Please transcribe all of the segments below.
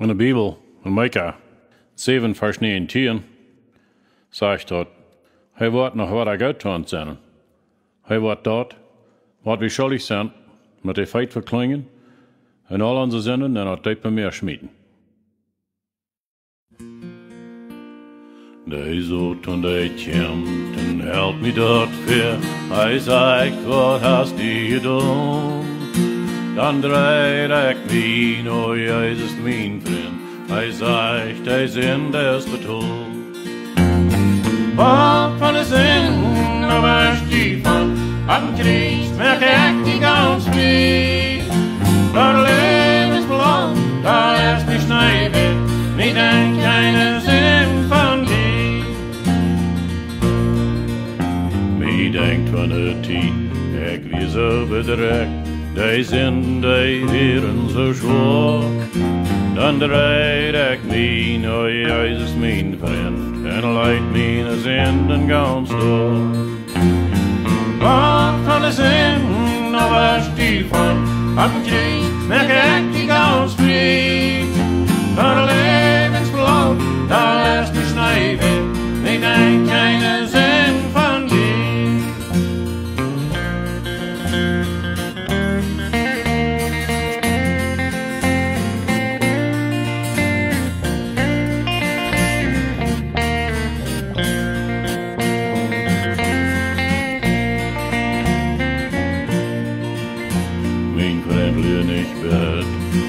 In de Bibel, in Micah 7, vers 19, zegt dat hij wordt nog wat ik uittoont zijn. Hij wordt dat, wat we schuldig zijn, met de feit verklingen, en al onze zinnen en het tijd meer schmieden. De zoet en de komt en helpt me dat weer. Hij zegt, wat hast du gedaan? Dan draait ik me, oh Jezus mijn vriend. Hij zegt, hij zin des betoeld. Wat van de zin, nou was die van. Am Christ merk ik die ganz vrij. Dat levensbelang, daar is niet snijden. Niet denk keine zin van die. Mij denkt van de tijd, ik wie zo bedreigd. Die zin, die wären zo schwach. Dan draait ik mij, oh Jezus mijn vriend. En leidt mijn zinden ganz door. Wat van de zin, nou was die van. Am Christ merk ik die ganz vrij. Van levensbelang, daar is die snijden. Ik denk keine zin van die.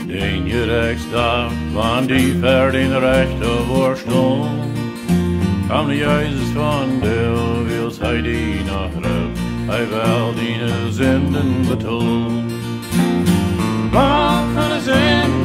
Den gerechtsdag, want die ver in rechter voorstond. Kwam de Jezus van de wils, hij die nog ruikt, hij wel die zinden betoond. Wat van de zin